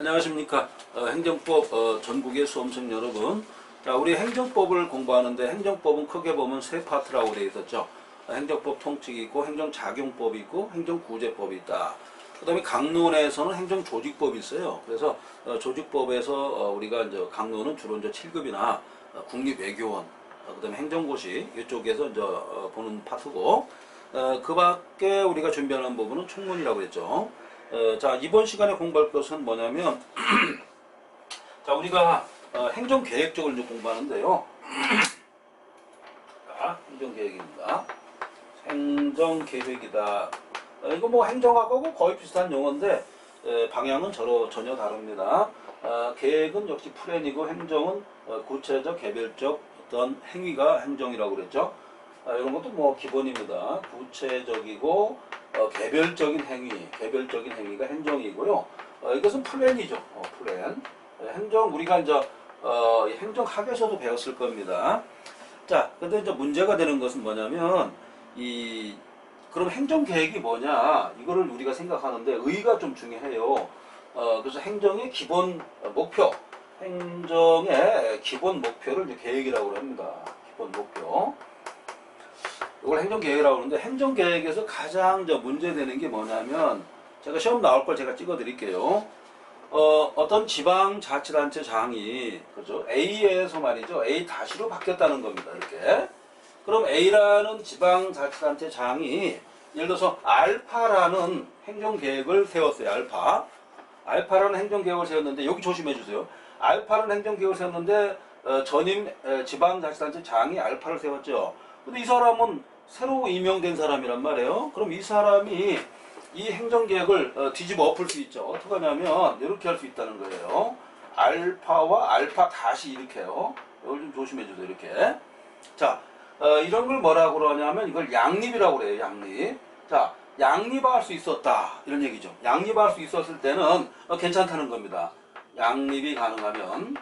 안녕하십니까. 행정법 전국의 수험생 여러분. 자, 우리 행정법을 공부하는데 행정법은 크게 보면 세 파트라고 되어 있었죠. 행정법 통칙이 있고 행정작용법이 있고 행정구제법이 있다. 그 다음에 강론에서는 행정조직법이 있어요. 그래서 조직법에서 우리가 이제 강론은 주로 이제 7급이나 국립외교원, 그 다음에 행정고시 이쪽에서 이제 보는 파트고, 그 밖에 우리가 준비하는 부분은 총론이라고 했죠. 자, 이번 시간에 공부할 것은 뭐냐면 자, 우리가 행정계획적을 이제 공부하는데요. 자, 행정계획입니다. 행정계획이다. 이거 뭐 행정학하고 거의 비슷한 용어인데 방향은 전혀 다릅니다. 계획은 역시 플랜이고 행정은 구체적, 개별적 어떤 행위가 행정이라고 그랬죠. 이런 것도 뭐 기본입니다. 구체적이고 개별적인 행위가 행정이고요. 이것은 플랜이죠. 플랜. 행정 우리가 이제 행정학에서도 배웠을 겁니다. 자, 근데 이제 문제가 되는 것은 뭐냐면 그럼 행정 계획이 뭐냐? 이거를 우리가 생각하는데 의의가 좀 중요해요. 그래서 행정의 기본 목표, 행정의 기본 목표를 이제 계획이라고 합니다. 기본 목표. 이걸 행정계획이라고 하는데 행정계획에서 가장 문제되는 게 뭐냐면 제가 시험 나올 걸 제가 찍어 드릴게요. 어떤 지방자치단체장이 그죠? A에서 말이죠. A-로 바뀌었다는 겁니다. 이렇게. 그럼 A라는 지방자치단체장이 예를 들어서 알파라는 행정계획을 세웠어요. 알파라는 행정계획을 세웠는데 여기 조심해 주세요. 알파라는 행정계획을 세웠는데 전임 지방자치단체장이 알파를 세웠죠. 근데 이 사람은 새로 임명된 사람이란 말이에요. 그럼 이 사람이 이 행정계획을 뒤집어 엎을 수 있죠. 어떻게 하냐면 이렇게 할 수 있다는 거예요. 알파와 알파 다시 이렇게요. 이걸 좀 조심해 주세요. 이렇게. 자, 이런 걸 뭐라고 그러냐면 이걸 양립이라고 그래요. 양립. 자, 양립할 수 있었다. 이런 얘기죠. 양립할 수 있었을 때는 괜찮다는 겁니다. 양립이 가능하면은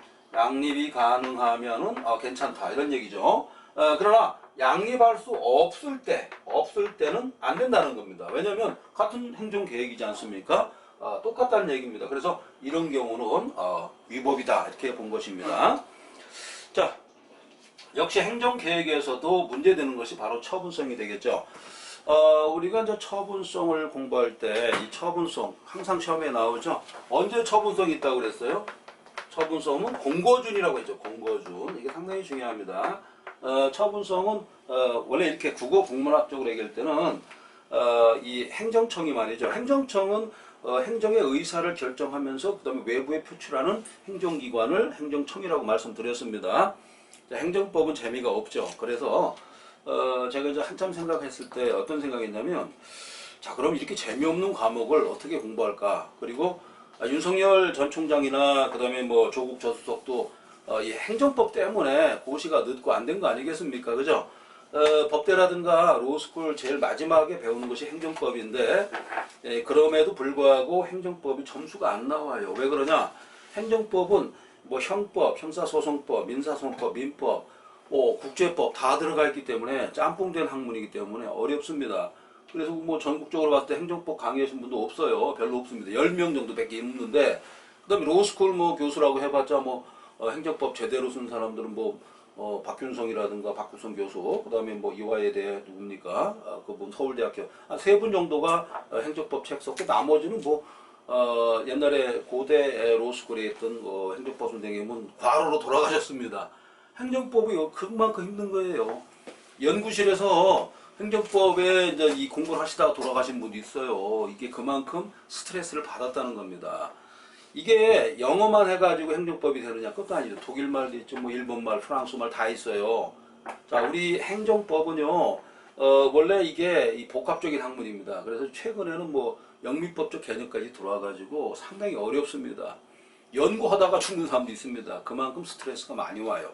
괜찮다. 이런 얘기죠. 그러나 양립할 수 없을 때는 안 된다는 겁니다. 왜냐하면 같은 행정계획이지 않습니까? 똑같다는 얘기입니다. 그래서 이런 경우는 위법이다 이렇게 본 것입니다. 자, 역시 행정계획에서도 문제되는 것이 바로 처분성이 되겠죠. 우리가 이제 처분성을 공부할 때 이 처분성 항상 시험에 나오죠. 언제 처분성이 있다고 그랬어요? 처분성은 공거준이라고 했죠. 공거준. 이게 상당히 중요합니다. 처분성은 원래 이렇게 국어 국문학적으로 얘기할 때는 이 행정청이 말이죠. 행정청은 행정의 의사를 결정하면서 그 다음에 외부에 표출하는 행정기관을 행정청이라고 말씀드렸습니다. 자, 행정법은 재미가 없죠. 그래서 제가 이제 한참 생각했을 때 어떤 생각이었냐면 자, 그럼 이렇게 재미없는 과목을 어떻게 공부할까? 그리고 윤석열 전 총장이나 그 다음에 뭐 조국 저수석도 이 행정법 때문에 고시가 늦고 안 된 거 아니겠습니까? 그죠? 법대라든가 로스쿨 제일 마지막에 배우는 것이 행정법인데 그럼에도 불구하고 행정법이 점수가 안 나와요. 왜 그러냐? 행정법은 뭐 형법, 형사소송법, 민사소송법, 민법, 국제법 다 들어가 있기 때문에 짬뽕된 학문이기 때문에 어렵습니다. 그래서 뭐 전국적으로 봤을 때 행정법 강의하신 분도 없어요. 별로 없습니다. 10명 정도밖에 없는데 그 다음에 로스쿨 뭐 교수라고 해봤자 뭐 행정법 제대로 쓴 사람들은 뭐 박균성이라든가 박규성 교수, 그 다음에 뭐 이화여대 누굽니까? 그분 서울대학교 세 분 정도가 행정법 책 썼고 나머지는 뭐 옛날에 고대 로스쿨에 있던 행정법 선생님은 과로로 돌아가셨습니다. 행정법이 그만큼 힘든 거예요. 연구실에서 행정법에 이제 이 공부를 하시다가 돌아가신 분도 있어요. 이게 그만큼 스트레스를 받았다는 겁니다. 이게 영어만 해가지고 행정법이 되느냐? 그것도 아니죠. 독일말도 있죠. 뭐 일본말, 프랑스말 다 있어요. 자, 우리 행정법은요, 원래 이게 이 복합적인 학문입니다. 그래서 최근에는 뭐 영미법적 개념까지 들어와가지고 상당히 어렵습니다. 연구하다가 죽는 사람도 있습니다. 그만큼 스트레스가 많이 와요.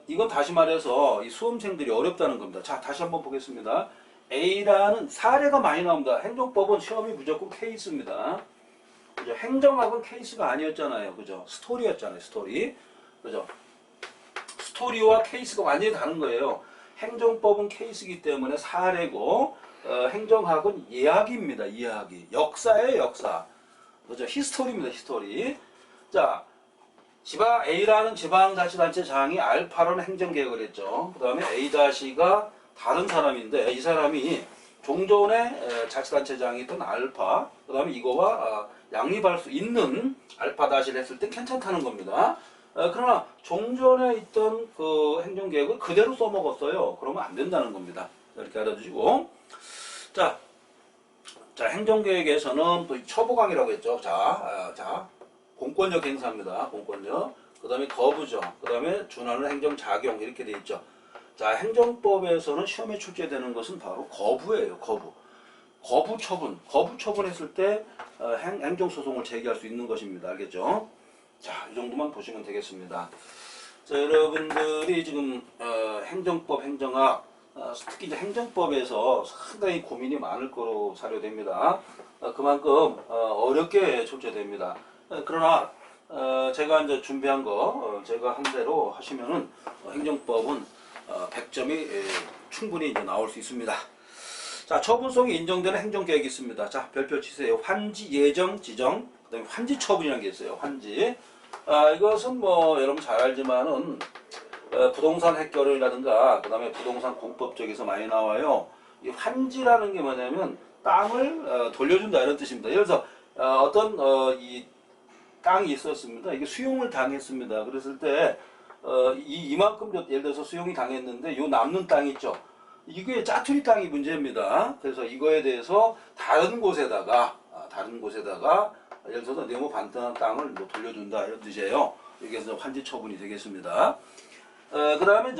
이건 다시 말해서 이 수험생들이 어렵다는 겁니다. 자, 다시 한번 보겠습니다. A라는 사례가 많이 나옵니다. 행정법은 시험이 무조건 케이스입니다. 그죠? 행정학은 케이스가 아니었잖아요. 그죠? 스토리였잖아요. 스토리. 그죠? 스토리와 케이스가 완전히 다른 거예요. 행정법은 케이스이기 때문에 사례고, 행정학은 이야기입니다. 이야기. 역사예요, 역사. 그죠? 히스토리입니다. 히스토리. 자, A라는 지방자치단체장이 알파라는 행정개혁을 했죠. 그 다음에 A-가 다른 사람인데 이 사람이 종전에 자치단체장이던 알파, 그 다음에 이거와 양립할 수 있는 알파-를 했을 때 괜찮다는 겁니다. 그러나 종전에 있던 그 행정개혁을 그대로 써먹었어요. 그러면 안 된다는 겁니다. 이렇게 알아두시고. 자, 행정개혁에서는 또 처보강이라고 했죠. 자, 공권력 행사입니다. 공권력. 그 다음에 거부죠. 그 다음에 준하는 행정작용 이렇게 돼 있죠. 자, 행정법에서는 시험에 출제되는 것은 바로 거부예요. 거부 처분. 거부 처분했을 때 행정소송을 제기할 수 있는 것입니다. 알겠죠? 자, 이 정도만 보시면 되겠습니다. 자, 여러분들이 지금 행정법, 행정학, 특히 이제 행정법에서 상당히 고민이 많을 거로 사료됩니다. 그만큼 어렵게 출제됩니다. 그러나 제가 이제 준비한 거 제가 한 대로 하시면은 행정법은 100점이 충분히 이제 나올 수 있습니다. 자, 처분성이 인정되는 행정계획이 있습니다. 자, 별표 치세요. 환지, 예정, 지정, 그 다음에 환지 처분이라는 게 있어요. 환지. 이것은 뭐 여러분 잘 알지만은 부동산 획결이라든가 그 다음에 부동산 공법 쪽에서 많이 나와요. 이 환지라는 게 뭐냐면 땅을 돌려준다 이런 뜻입니다. 예를 들어서 어떤 이 땅이 있었습니다. 이게 수용을 당했습니다. 그랬을 때 이만큼 예를 들어서 수용이 당했는데 요 남는 땅 있죠. 이게 짜투리 땅이 문제입니다. 그래서 이거에 대해서 다른 곳에다가 예를 들어서 네모 반듯한 땅을 뭐 돌려준다 이런 뜻이에요. 여기에서 환지 처분이 되겠습니다. 그 다음에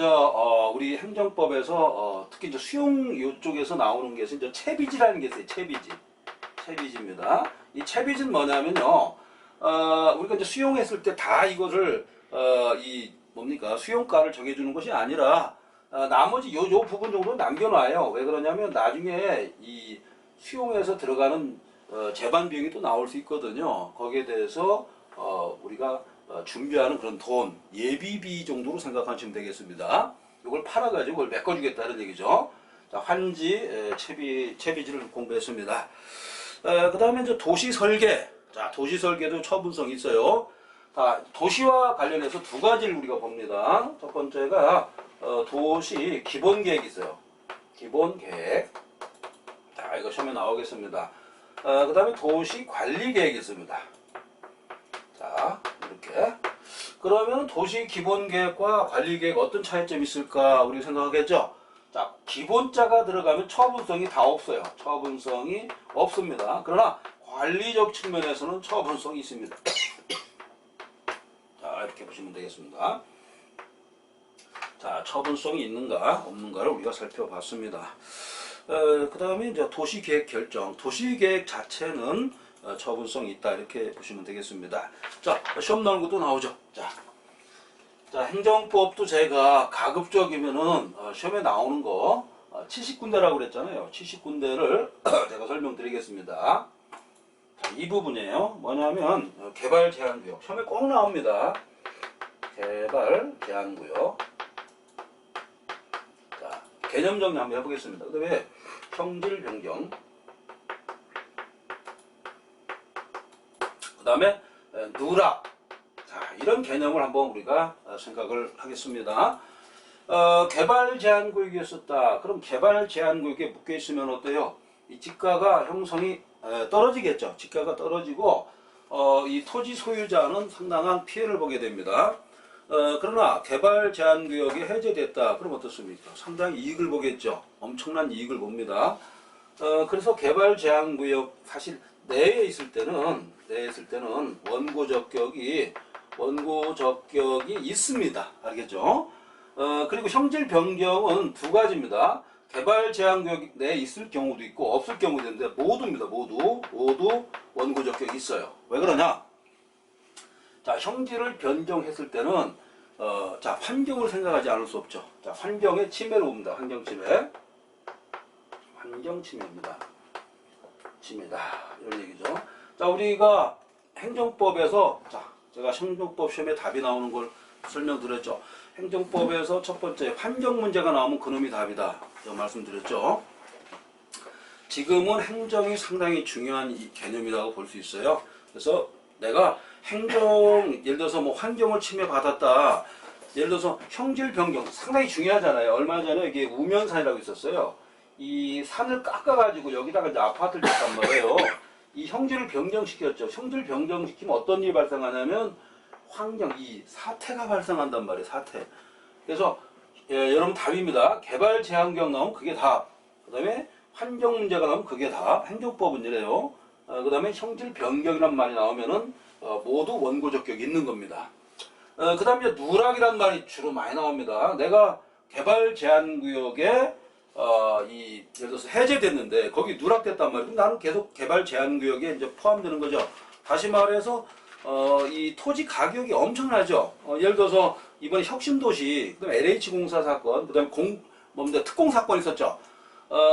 우리 행정법에서 특히 이제 수용 이쪽에서 나오는 게 이제 채비지라는 게 있어요. 채비지입니다. 이 채비지는 뭐냐면요. 우리가 이제 수용했을 때 다 이거를 수용가를 정해주는 것이 아니라 나머지 요 부분 정도 남겨놔요. 왜 그러냐면 나중에 이 수용해서 들어가는 재반 비용이 또 나올 수 있거든요. 거기에 대해서 우리가 준비하는 그런 돈, 예비비 정도로 생각하시면 되겠습니다. 이걸 팔아가지고 그걸 메꿔주겠다는 얘기죠. 자, 환지, 채비지를 공부했습니다. 그 다음에 이제 도시 설계. 자, 도시 설계도 처분성이 있어요. 자, 도시와 관련해서 두 가지를 우리가 봅니다. 첫 번째가 도시 기본계획이 있어요. 기본계획. 자, 이거 시험에 나오겠습니다. 그 다음에 도시 관리계획이 있습니다. 자, 이렇게. 그러면 도시 기본계획과 관리계획 어떤 차이점이 있을까 우리 생각하겠죠? 자, 기본자가 들어가면 처분성이 다 없어요. 처분성이 없습니다. 그러나 관리적 측면에서는 처분성이 있습니다. 자, 이렇게 보시면 되겠습니다. 자, 처분성이 있는가 없는가를 우리가 살펴봤습니다. 그 다음에 이제 도시계획 결정. 도시계획 자체는 처분성이 있다 이렇게 보시면 되겠습니다. 자, 시험 나오는 것도 나오죠. 자, 행정법도 제가 가급적이면은 시험에 나오는 거 70군데라고 그랬잖아요. 70군데를 제가 설명드리겠습니다. 자, 이 부분이에요. 뭐냐면 개발 제한구역. 시험에 꼭 나옵니다. 개발 제한구역. 자, 개념 정리 한번 해보겠습니다. 그 다음에 성질 변경. 그 다음에 누락. 자, 이런 개념을 한번 우리가 생각을 하겠습니다. 개발 제한구역이 있었다. 그럼 개발 제한구역에 묶여 있으면 어때요? 이 지가가 형성이 떨어지겠죠. 지가가 떨어지고 이 토지 소유자는 상당한 피해를 보게 됩니다. 그러나 개발 제한구역이 해제됐다. 그럼 어떻습니까? 상당히 이익을 보겠죠. 엄청난 이익을 봅니다. 그래서 개발 제한구역 사실 내에 있을 때는 원고 적격이 있습니다. 알겠죠? 그리고 형질 변경은 두 가지입니다. 개발 제한구역 내에 있을 경우도 있고 없을 경우도 있는데 모두입니다. 모두 원고 적격이 있어요. 왜 그러냐? 자, 형질을 변경했을 때는 자, 환경을 생각하지 않을 수 없죠. 자, 환경의 침해를 봅니다. 환경 침해. 환경 침해입니다. 침해다. 이런 얘기죠. 자, 우리가 행정법에서 제가 행정법 시험에 답이 나오는 걸 설명드렸죠. 행정법에서 첫 번째 환경 문제가 나오면 그놈이 답이다. 제가 말씀드렸죠. 지금은 행정이 상당히 중요한 이 개념이라고 볼 수 있어요. 그래서 내가 행정, 예를 들어서 뭐 환경을 침해받았다. 예를 들어서 형질 변경 상당히 중요하잖아요. 얼마 전에 이게 우면산이라고 있었어요. 이 산을 깎아가지고 여기다가 이제 아파트를 짓단 말이에요. 이 형질을 변경시켰죠. 형질 변경시키면 어떤 일이 발생하냐면 환경, 이 사태가 발생한단 말이에요. 사태. 그래서 여러분 답입니다. 개발 제한경 나오면 그게 답. 그 다음에 환경 문제가 나오면 그게 답. 행정법은 이래요. 그 다음에 형질 변경이란 말이 나오면은 모두 원고적 격이 있는 겁니다. 그 다음에 누락이란 말이 주로 많이 나옵니다. 내가 개발 제한 구역에 예를 들어서 해제됐는데 거기 누락됐단 말이에요. 나는 계속 개발 제한 구역에 이제 포함되는 거죠. 다시 말해서 이 토지 가격이 엄청나죠. 예를 들어서 이번에 혁신도시, 그다음 LH공사 사건, 그다음에 특공 사건 있었죠.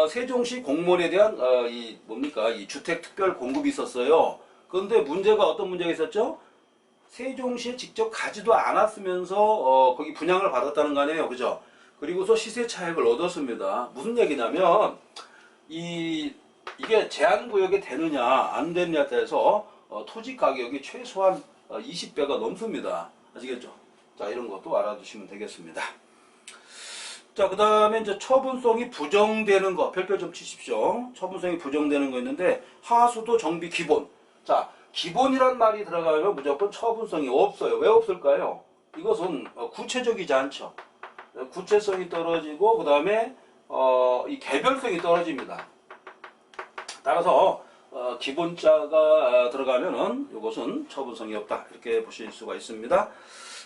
세종시 공무원에 대한 이 주택 특별 공급이 있었어요. 그런데 문제가 어떤 문제가 있었죠? 세종시에 직접 가지도 않았으면서 거기 분양을 받았다는 거 아니에요, 그죠? 그리고서 시세 차익을 얻었습니다. 무슨 얘기냐면 이게 제한 구역에 되느냐 안 되느냐에 따라서 토지 가격이 최소한 20배가 넘습니다. 아시겠죠? 자, 이런 것도 알아두시면 되겠습니다. 자, 그 다음에 이제 처분성이 부정되는 거, 별표 좀 치십시오. 처분성이 부정되는 거 있는데, 하수도 정비 기본. 자, 기본이란 말이 들어가면 무조건 처분성이 없어요. 왜 없을까요? 이것은 구체적이지 않죠. 구체성이 떨어지고, 그 다음에 이 개별성이 떨어집니다. 따라서 기본자가 들어가면은 이것은 처분성이 없다. 이렇게 보실 수가 있습니다.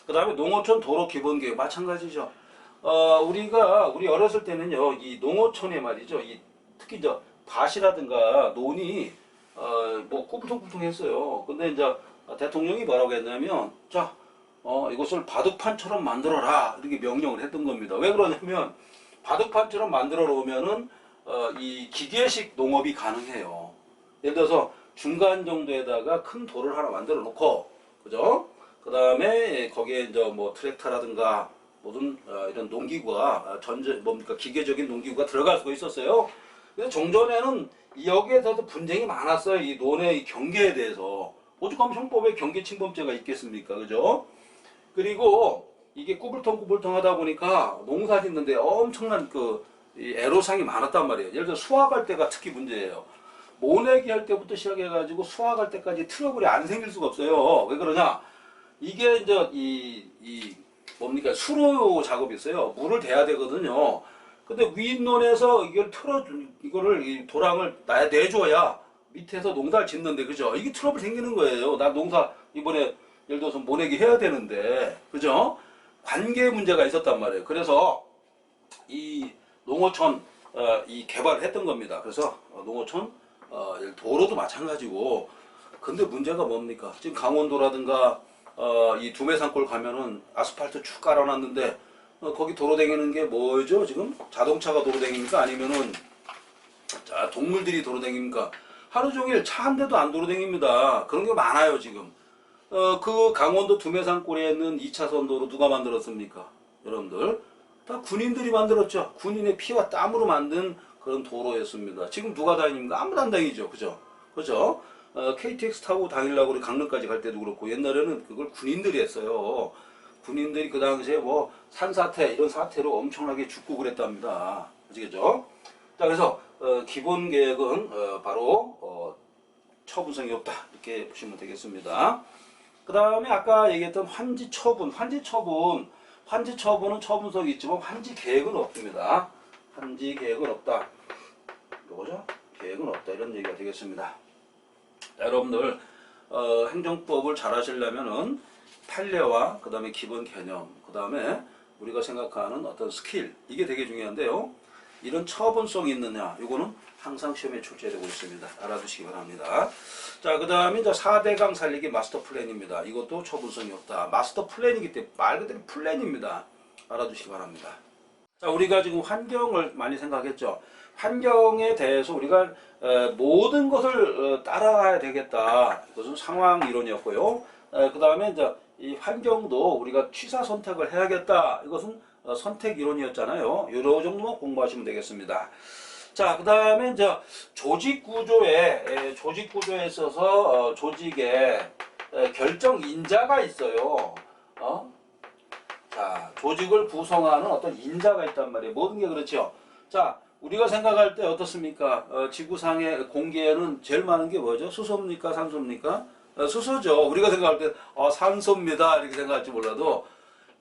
그 다음에 농어촌 도로 기본계획 마찬가지죠. 우리 어렸을 때는요, 이 농어촌에 말이죠, 특히 이제 밭이라든가 논이 뭐 꾸불퉁꾸불퉁했어요. 근데 이제 대통령이 뭐라고 했냐면, 자, 이것을 바둑판처럼 만들어라 이렇게 명령을 했던 겁니다. 왜 그러냐면 바둑판처럼 만들어 놓으면은 이 기계식 농업이 가능해요. 예를 들어서 중간 정도에다가 큰 돌을 하나 만들어 놓고, 그죠? 그 다음에 거기에 이제 뭐 트랙터라든가 모든 이런 농기구가 기계적인 농기구가 들어갈 수가 있었어요. 그래서 종전에는 여기에 대해서 분쟁이 많았어요. 이 논의 경계에 대해서. 오죽하면 형법에 경계 침범죄가 있겠습니까, 그죠? 그리고 이게 꾸불텅꾸불텅 하다 보니까 농사 짓는데 엄청난 이 애로사항이 많았단 말이에요. 예를 들어 수확할 때가 특히 문제예요. 모내기 할 때부터 시작해가지고 수확할 때까지 트러블이 안 생길 수가 없어요. 왜 그러냐? 이게 이제 수로 작업이 있어요. 물을 대야 되거든요. 근데 윗논에서 이거를 이 도랑을 내줘야 밑에서 농사를 짓는데, 그죠? 이게 트러블 생기는 거예요. 나 농사 이번에 예를 들어서 모내기 해야 되는데, 그죠? 관계 문제가 있었단 말이에요. 그래서 이 농어촌 이 개발을 했던 겁니다. 그래서 농어촌 도로도 마찬가지고. 근데 문제가 뭡니까? 지금 강원도라든가 이 두메산골 가면은 아스팔트 쭉 깔아놨는데 거기 도로 다니는 게 뭐죠? 지금 자동차가 도로 다닙니까? 아니면은 동물들이 도로 다닙니까? 하루 종일 차 한 대도 안 도로 다닙니다. 그런 게 많아요 지금. 그 강원도 두메산골에 있는 2차선 도로 누가 만들었습니까? 여러분들 다 군인들이 만들었죠. 군인의 피와 땀으로 만든 그런 도로였습니다. 지금 누가 다닙니까? 아무도 안 다니죠. 그죠? KTX 타고 다니려고 우리 강릉까지 갈 때도 그렇고, 옛날에는 그걸 군인들이 했어요. 군인들이 그 당시에 뭐 산사태 이런 사태로 엄청나게 죽고 그랬답니다. 아시겠죠? 자, 그래서 기본 계획은 바로 처분성이 없다 이렇게 보시면 되겠습니다. 그 다음에 아까 얘기했던 환지 처분, 환지 처분은 처분성이 있지만 환지 계획은 없습니다. 환지 계획은 없다. 요거죠? 계획은 없다 이런 얘기가 되겠습니다. 자, 여러분들 행정법을 잘 하시려면은 판례와 그 다음에 기본 개념, 그 다음에 우리가 생각하는 어떤 스킬, 이게 되게 중요한데요. 이런 처분성이 있느냐, 이거는 항상 시험에 출제되고 있습니다. 알아두시기 바랍니다. 자, 그 다음에 이제 4대강 살리기 마스터 플랜입니다. 이것도 처분성이 없다. 마스터 플랜이기 때문에 말 그대로 플랜입니다. 알아두시기 바랍니다. 자, 우리가 지금 환경을 많이 생각했죠. 환경에 대해서 우리가 모든 것을 따라가야 되겠다. 이것은 상황 이론이었고요. 그 다음에 이제 이 환경도 우리가 취사 선택을 해야겠다. 이것은 선택 이론이었잖아요. 요 정도만 공부하시면 되겠습니다. 자, 그 다음에 이제 조직 구조에 있어서 조직에 결정 인자가 있어요. 자, 조직을 구성하는 어떤 인자가 있단 말이에요. 모든 게 그렇죠. 자, 우리가 생각할 때 어떻습니까? 지구상의 공기에는 제일 많은 게 뭐죠? 수소입니까? 산소입니까? 수소죠. 우리가 생각할 때 산소입니다. 이렇게 생각할지 몰라도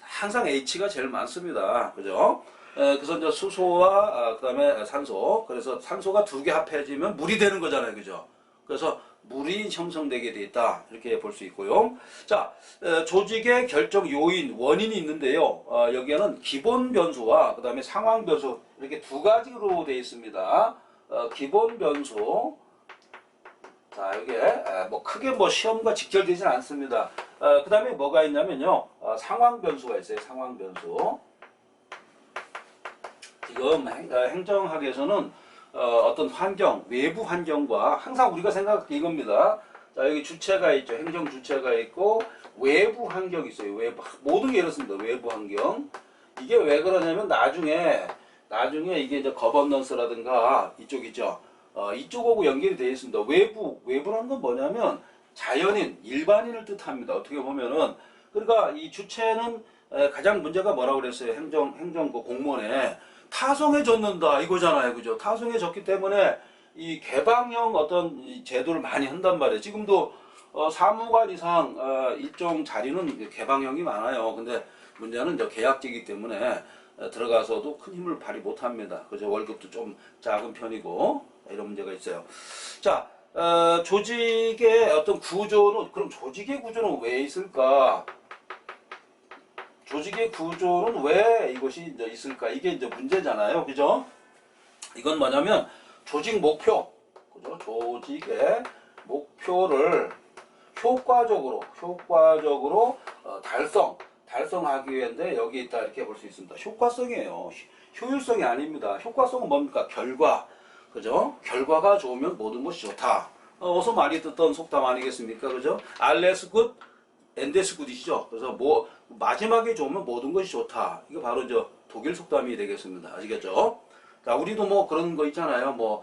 항상 H가 제일 많습니다. 그죠? 그래서 이제 수소와 그다음에 산소. 그래서 산소가 두 개 합해지면 물이 되는 거잖아요. 그죠? 그래서 물이 형성되게 돼 있다. 이렇게 볼 수 있고요. 자, 조직의 결정 요인, 원인이 있는데요. 여기에는 기본 변수와 그다음에 상황 변수 이렇게 두 가지로 되어 있습니다. 기본 변수. 자, 이게 뭐 크게 뭐 시험과 직결되진 않습니다. 그 다음에 뭐가 있냐면요. 상황 변수가 있어요. 상황 변수. 지금 행정학에서는 어떤 환경, 외부 환경과 항상 우리가 생각할 때 이겁니다. 자, 여기 주체가 있죠. 행정 주체가 있고 외부 환경이 있어요. 외부 모든 게 이렇습니다. 외부 환경. 이게 왜 그러냐면 나중에 이게 이제 거버넌스라든가 이쪽 있죠. 이쪽하고 연결이 되어 있습니다. 외부라는 건 뭐냐면 자연인, 일반인을 뜻합니다. 어떻게 보면은 그러니까 이 주체는 가장 문제가 뭐라고 그랬어요? 행정부 공무원에 타성에 줬는다 이거잖아요, 그죠? 타성에 줬기 때문에 이 개방형 어떤 제도를 많이 한단 말이에요. 지금도 사무관 이상 일정 자리는 개방형이 많아요. 근데 문제는 이제 계약직이기 때문에 들어가서도 큰 힘을 발휘 못합니다. 그죠? 월급도 좀 작은 편이고 이런 문제가 있어요. 자, 조직의 어떤 구조는 그럼 조직의 구조는 왜 있을까? 조직의 구조는 왜 이것이 이제 있을까? 이게 이제 문제잖아요. 그죠? 이건 뭐냐면 조직 목표. 그죠? 조직의 목표를 효과적으로 달성하기 위한데 여기 있다 이렇게 볼 수 있습니다. 효과성이에요. 효율성이 아닙니다. 효과성은 뭡니까? 결과. 그죠? 결과가 좋으면 모든 것이 좋다. 어서 많이 듣던 속담 아니겠습니까? 그죠? 알레스 굿, 엔데스 굿이시죠. 그래서 뭐 마지막에 좋으면 모든 것이 좋다. 이거 바로 이제 독일 속담이 되겠습니다. 아시겠죠? 자, 우리도 뭐 그런 거 있잖아요. 뭐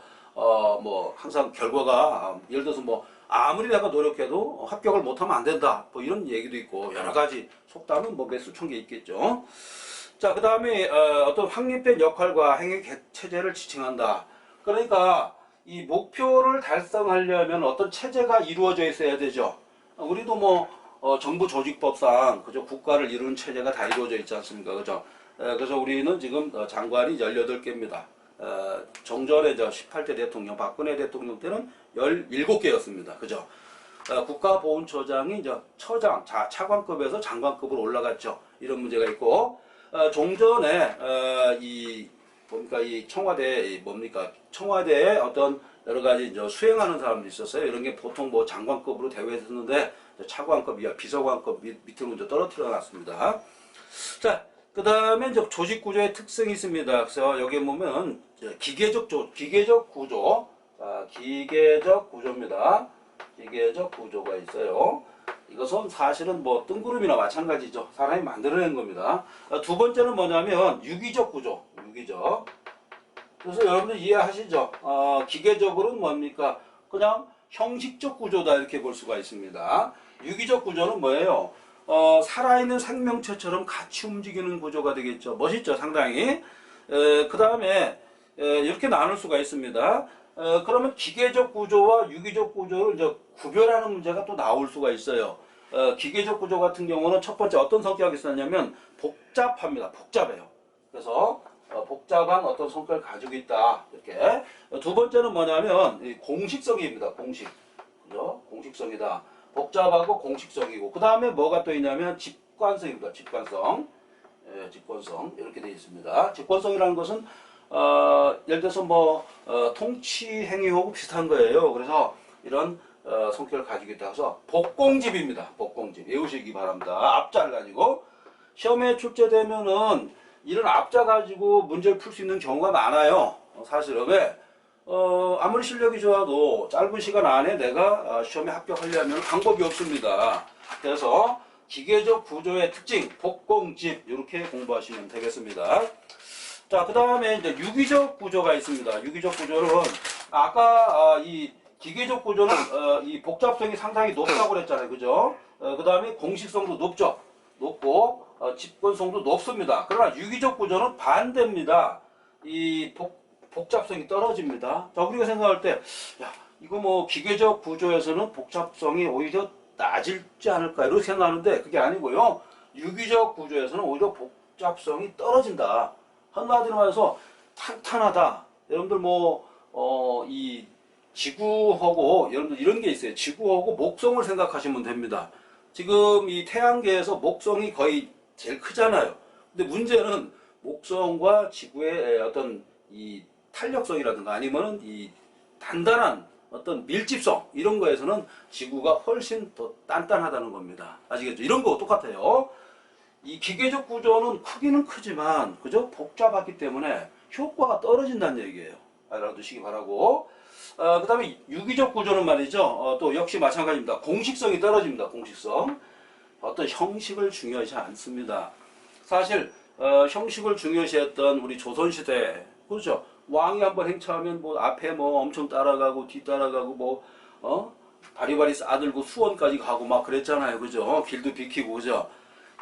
항상 결과가 예를 들어서 뭐 아무리 내가 노력해도 합격을 못하면 안 된다. 뭐 이런 얘기도 있고 여러 가지 속담은 뭐 몇 수천 개 있겠죠. 자, 그 다음에 어떤 확립된 역할과 행위 체제를 지칭한다. 그러니까 이 목표를 달성하려면 어떤 체제가 이루어져 있어야 되죠. 우리도 뭐 정부 조직법상 그죠 국가를 이루는 체제가 다 이루어져 있지 않습니까? 그죠? 그래서 우리는 지금 장관이 18개입니다. 정전의 18대 대통령 박근혜 대통령 때는 17개였습니다. 그죠? 국가보훈처장이 이제 처장, 차관급에서 장관급으로 올라갔죠. 이런 문제가 있고 종전에 이 청와대에 어떤 여러 가지 이제 수행하는 사람도 있었어요. 이런 게 보통 뭐 장관급으로 대우했었는데 차관급 이하 비서관급 밑으로 이제 떨어뜨려 놨습니다. 자, 그 다음에 이제 조직 구조의 특성이 있습니다. 그래서 여기 보면 기계적 구조, 기계적 구조입니다. 기계적 구조가 있어요. 이것은 사실은 뭐 뜬구름이나 마찬가지죠. 사람이 만들어낸 겁니다. 두 번째는 뭐냐면 유기적 구조, 유기적. 그래서 여러분들 이해하시죠? 기계적으로는 뭡니까? 그냥 형식적 구조다 이렇게 볼 수가 있습니다. 유기적 구조는 뭐예요? 살아있는 생명체처럼 같이 움직이는 구조가 되겠죠. 멋있죠, 상당히. 그 다음에 이렇게 나눌 수가 있습니다. 그러면 기계적 구조와 유기적 구조를 이제 구별하는 문제가 또 나올 수가 있어요. 기계적 구조 같은 경우는 첫 번째 어떤 성격이 있었냐면 복잡합니다. 복잡해요. 그래서 복잡한 어떤 성격을 가지고 있다. 이렇게. 두 번째는 뭐냐면 공식성입니다. 그죠? 공식성이다. 복잡하고 공식성이고 그 다음에 뭐가 또 있냐면 직관성입니다. 직관성. 직관성 이렇게 되어 있습니다. 직관성이라는 것은 예를 들어서 뭐 통치 행위하고 비슷한 거예요. 그래서 이런 성격을 가지고 있다 해서 복공집입니다. 복공집 외우시기 바랍니다. 앞자를 가지고 시험에 출제되면은 이런 앞자 가지고 문제를 풀 수 있는 경우가 많아요. 사실은 왜? 아무리 실력이 좋아도 짧은 시간 안에 내가 시험에 합격하려면 방법이 없습니다. 그래서 기계적 구조의 특징, 복공집 이렇게 공부하시면 되겠습니다. 자, 그 다음에 이제 유기적 구조가 있습니다. 유기적 구조는 아까 이 기계적 구조는 이 복잡성이 상당히 높다고 그랬잖아요. 그죠? 그 다음에 공식성도 높죠. 높고 집권성도 높습니다. 그러나 유기적 구조는 반대입니다. 이 복잡성이 떨어집니다. 자, 우리가 생각할 때, 야, 이거 뭐 기계적 구조에서는 복잡성이 오히려 낮을지 않을까 이렇게 생각하는데 그게 아니고요. 유기적 구조에서는 오히려 복잡성이 떨어진다. 한마디로 말해서 탄탄하다. 여러분들 이 지구하고 여러분들 이런 게 있어요. 지구하고 목성을 생각하시면 됩니다. 지금 이 태양계에서 목성이 거의 제일 크잖아요. 근데 문제는 목성과 지구의 어떤 이 탄력성이라든가 아니면은 이 단단한 어떤 밀집성 이런 거에서는 지구가 훨씬 더 단단하다는 겁니다. 아시겠죠? 이런 거 똑같아요. 이 기계적 구조는 크기는 크지만 그죠? 복잡하기 때문에 효과가 떨어진다는 얘기예요. 알아두시기 바라고. 그 다음에 유기적 구조는 말이죠. 또 역시 마찬가지입니다. 공식성이 떨어집니다. 공식성. 어떤 형식을 중요하지 않습니다. 사실 형식을 중요시했던 우리 조선시대 그렇죠. 왕이 한번 행차하면 뭐 앞에 뭐 엄청 따라가고 뒤 따라가고 바리바리 싸들고 수원까지 가고 막 그랬잖아요. 그죠? 길도 비키고 그죠?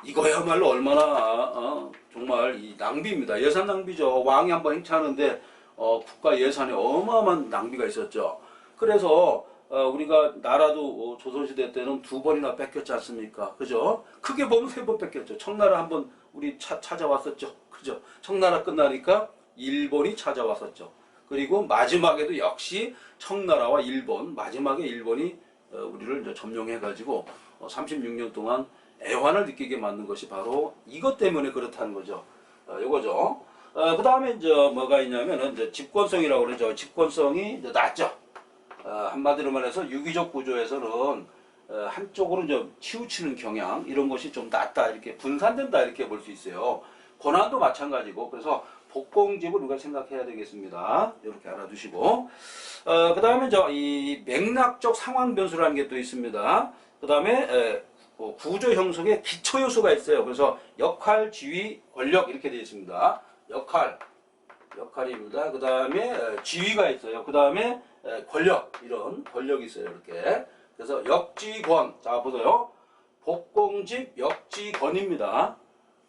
이거야말로 얼마나 정말 이 낭비입니다. 예산 낭비죠. 왕이 한번 행차하는데 국가 예산에 어마어마한 낭비가 있었죠. 그래서 우리가 나라도 조선시대 때는 2번이나 뺏겼지 않습니까? 그죠? 크게 보면 3번 뺏겼죠. 청나라 한번 우리 찾아왔었죠. 그죠? 청나라 끝나니까 일본이 찾아왔었죠. 그리고 마지막에도 역시 청나라와 일본, 마지막에 일본이 우리를 이제 점령해가지고 36년 동안 애환을 느끼게 만든 것이 바로 이것 때문에 그렇다는 거죠. 요거죠. 그 다음에 이제 뭐가 있냐면은 이제 집권성이라고 그러죠. 집권성이 이제 낮죠. 한마디로 말해서 유기적 구조에서는 한쪽으로 이제 치우치는 경향 이런 것이 좀 낮다 이렇게 분산된다 이렇게 볼 수 있어요. 권한도 마찬가지고 그래서 복공집을 우리가 생각해야 되겠습니다. 이렇게 알아두시고 그 다음에 이 맥락적 상황 변수라는 게 또 있습니다. 그 다음에 구조 형성에 기초 요소가 있어요. 그래서 역할, 지위, 권력 이렇게 되어 있습니다. 역할입니다. 그 다음에 지위가 있어요. 그 다음에 권력 이런 권력이 있어요. 이렇게 그래서 역지권 자 보세요. 복공집 역지권입니다.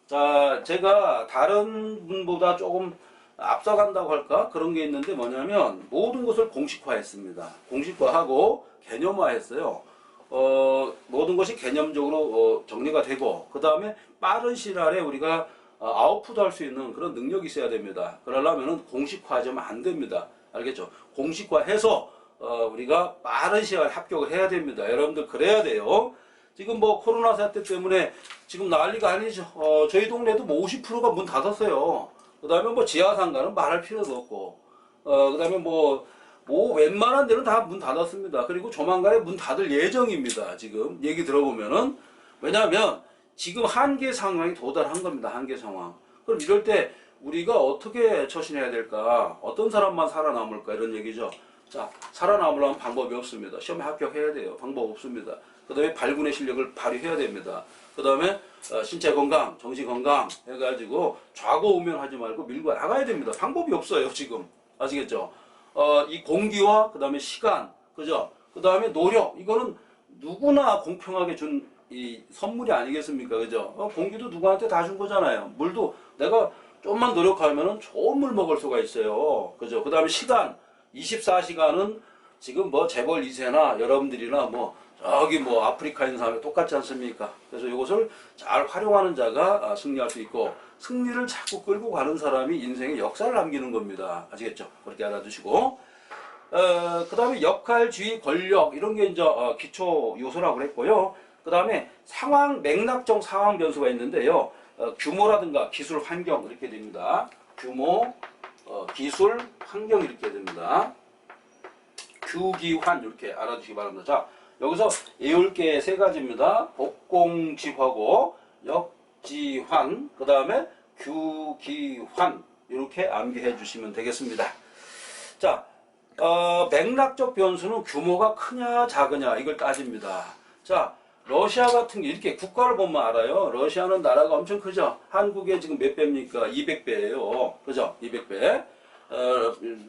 자 제가 다른 분보다 조금 앞서간다고 할까 그런 게 있는데 뭐냐면 모든 것을 공식화했습니다. 공식화하고 개념화했어요. 모든 것이 개념적으로 정리가 되고 그 다음에 빠른 시일 안에 우리가 아웃풋 할 수 있는 그런 능력이 있어야 됩니다. 그러려면 공식화하면 안 됩니다. 알겠죠? 공식화해서 우리가 빠른 시간에 합격을 해야 됩니다. 여러분들 그래야 돼요. 지금 뭐 코로나 사태 때문에 지금 난리가 아니죠. 저희 동네도 뭐 50%가 문 닫았어요. 그 다음에 뭐 지하상가는 말할 필요도 없고 그 다음에 뭐 웬만한 데는 다 문 닫았습니다. 그리고 조만간에 문 닫을 예정입니다. 지금 얘기 들어보면은 왜냐하면 지금 한계 상황이 도달한 겁니다. 한계 상황. 그럼 이럴 때 우리가 어떻게 처신해야 될까? 어떤 사람만 살아남을까? 이런 얘기죠. 자, 살아남으려면 방법이 없습니다. 시험에 합격해야 돼요. 방법 없습니다. 그 다음에 발군의 실력을 발휘해야 됩니다. 그 다음에 신체 건강, 정신 건강 해가지고 좌고우면하지 말고 밀고 나가야 됩니다. 방법이 없어요. 지금 아시겠죠? 이 공기와 그 다음에 시간, 그죠? 그 다음에 노력 이거는 누구나 공평하게 준 이 선물이 아니겠습니까? 그죠? 공기도 누구한테 다 준 거잖아요. 물도 내가 좀만 노력하면은 좋은 물 먹을 수가 있어요. 그죠? 그 다음에 시간, 24시간은 지금 뭐 재벌 2세나 여러분들이나 저기 아프리카에 있는 사람이 똑같지 않습니까? 그래서 이것을 잘 활용하는 자가 승리할 수 있고 승리를 자꾸 끌고 가는 사람이 인생의 역사를 남기는 겁니다. 아시겠죠? 그렇게 알아두시고 그 다음에 역할, 지위, 권력 이런 게 이제 기초 요소라고 그랬고요. 그 다음에 맥락적 상황 변수가 있는데요. 규모라든가 기술, 환경 이렇게 됩니다. 규모, 기술, 환경 이렇게 됩니다. 규기환 이렇게 알아두시기 바랍니다. 자, 여기서 외울 게 3가지입니다. 복공집하고 역지환, 그 다음에 규기환 이렇게 암기해 주시면 되겠습니다. 자, 맥락적 변수는 규모가 크냐 작으냐 이걸 따집니다. 자, 러시아 같은 게 이렇게 국가를 보면 알아요. 러시아는 나라가 엄청 크죠. 한국에 지금 몇 배입니까? 200배예요. 그죠? 200배.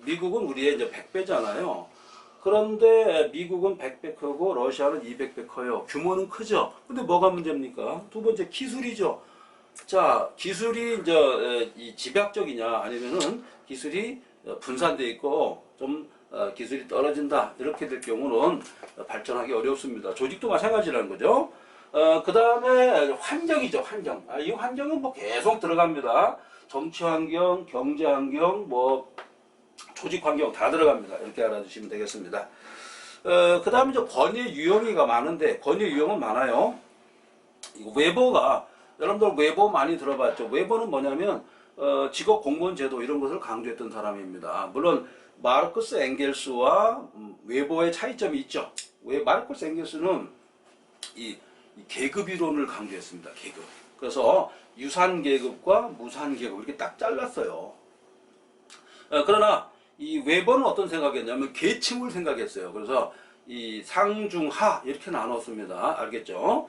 미국은 우리의 이제 100배잖아요. 그런데 미국은 100배 크고 러시아는 200배 커요. 규모는 크죠. 근데 뭐가 문제입니까? 두 번째 기술이죠. 자, 기술이 이제 이 집약적이냐 아니면은 기술이 분산돼 있고 좀 기술이 떨어진다 이렇게 될 경우는 발전하기 어렵습니다. 조직도 마찬가지라는 거죠. 그 다음에 환경이죠. 환경. 이 환경은 뭐 계속 들어갑니다. 정치 환경, 경제 환경, 뭐 조직 환경 다 들어갑니다. 이렇게 알아두시면 되겠습니다. 그 다음에 이제 권위의 유형이가 많은데 권위의 유형은 많아요. 이거 웨버가 여러분들 웨버 많이 들어봤죠. 웨버는 뭐냐면 직업 공무원 제도 이런 것을 강조했던 사람입니다. 물론 마르크스 엥겔스와 웨버의 차이점이 있죠. 왜 마르크스 엥겔스는 이 계급 이론을 강조했습니다. 계급. 그래서 유산 계급과 무산 계급 이렇게 딱 잘랐어요. 그러나 이 웨버는 어떤 생각했냐면 계층을 생각했어요. 그래서 이 상중하 이렇게 나눴습니다. 알겠죠?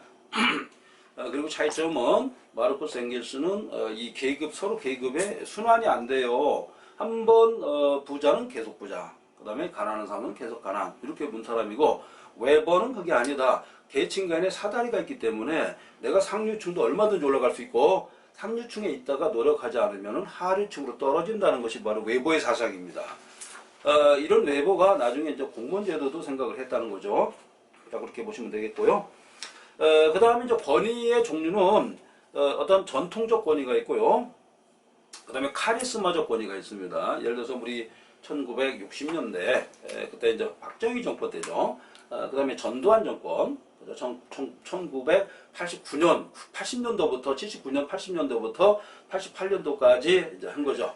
그리고 차이점은 마르코스 엥겔스는 이 계급 서로 계급의 순환이 안 돼요. 한번 부자는 계속 부자, 그 다음에 가난한 사람은 계속 가난 이렇게 본 사람이고 웨버는 그게 아니다. 계층 간에 사다리가 있기 때문에 내가 상류층도 얼마든지 올라갈 수 있고 상류층에 있다가 노력하지 않으면 하류층으로 떨어진다는 것이 바로 웨버의 사상입니다. 이런 웨버가 나중에 이제 공무원 제도도 생각을 했다는 거죠. 자, 그렇게 보시면 되겠고요. 그 다음에 이제 권위의 종류는 어떤 전통적 권위가 있고요. 그 다음에 카리스마적 권위가 있습니다. 예를 들어서 우리 1960년대 그때 이제 박정희 정권 때죠. 그 다음에 전두환 정권 1989년 80년도부터 79년 80년도부터 88년도까지 이제 한 거죠.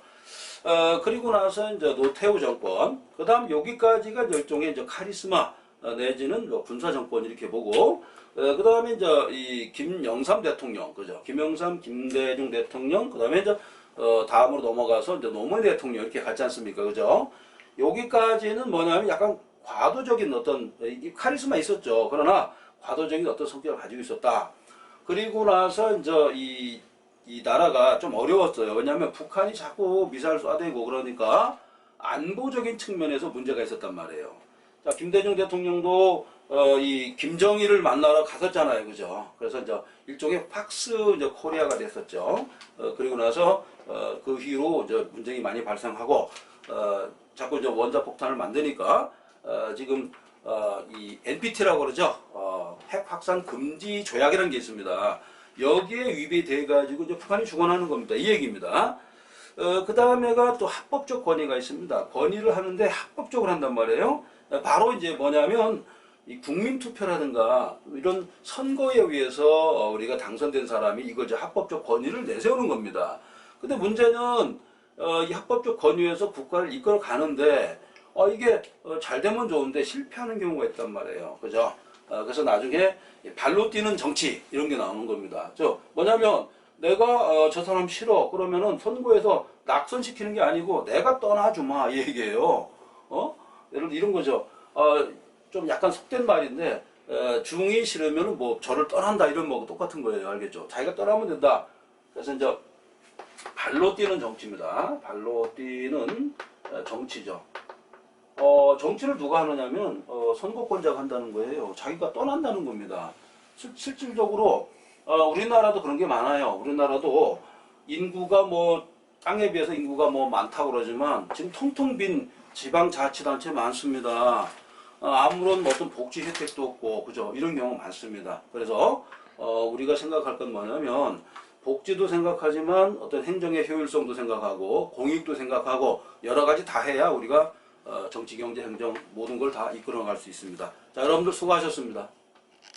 그리고 나서 이제 노태우 정권, 그 다음 여기까지가 일종의 이제 카리스마 내지는 군사 정권 이렇게 보고, 그 다음에 이제 이 김영삼 대통령, 그죠? 김영삼, 김대중 대통령, 그 다음에 이제 다음으로 넘어가서 이제 노무현 대통령 이렇게 갔지 않습니까, 그죠? 여기까지는 뭐냐면 약간 과도적인 어떤 카리스마 있었죠. 그러나 과도적인 어떤 성격을 가지고 있었다. 그리고 나서 이제 이 나라가 좀 어려웠어요. 왜냐하면 북한이 자꾸 미사일 쏴대고 그러니까 안보적인 측면에서 문제가 있었단 말이에요. 자, 김대중 대통령도 이 김정일을 만나러 갔었잖아요, 그죠? 그래서 이제 일종의 팍스 이제 코리아가 됐었죠. 그리고 나서 그 이후로 이제 문제가 많이 발생하고 자꾸 이제 원자폭탄을 만드니까 지금 이 NPT라고 그러죠. 핵 확산 금지 조약이라는 게 있습니다. 여기에 위배돼 가지고 이제 북한이 죽어나는 겁니다. 이 얘기입니다. 그 다음에가 또 합법적 권위가 있습니다. 권위를 하는데 합법적으로 한단 말이에요. 바로 이제 뭐냐면 이 국민투표라든가 이런 선거에 의해서 우리가 당선된 사람이 이걸 이제 합법적 권위를 내세우는 겁니다. 근데 문제는 이 합법적 권위에서 국가를 이끌어 가는데 이게 잘 되면 좋은데 실패하는 경우가 있단 말이에요. 그죠? 그래서 나중에 발로 뛰는 정치 이런 게 나오는 겁니다. 뭐냐면 내가 저 사람 싫어 그러면은 선거에서 낙선시키는 게 아니고 내가 떠나주마 이 얘기예요. 이런 거죠. 좀 약간 속된 말인데 중이 싫으면 뭐 저를 떠난다 이런 뭐 똑같은 거예요. 알겠죠? 자기가 떠나면 된다. 그래서 이제 발로 뛰는 정치입니다. 발로 뛰는 정치죠. 정치를 누가 하느냐면 선거권자가 한다는 거예요. 자기가 떠난다는 겁니다. 실질적으로 우리나라도 그런 게 많아요. 우리나라도 인구가 뭐 땅에 비해서 인구가 뭐 많다고 그러지만 지금 텅텅 빈 지방자치단체 많습니다. 아무런 어떤 복지 혜택도 없고 그죠? 이런 경우 많습니다. 그래서 우리가 생각할 건 뭐냐면 복지도 생각하지만 어떤 행정의 효율성도 생각하고 공익도 생각하고 여러 가지 다 해야 우리가 정치, 경제, 행정 모든 걸 다 이끌어 갈 수 있습니다. 자, 여러분들 수고하셨습니다.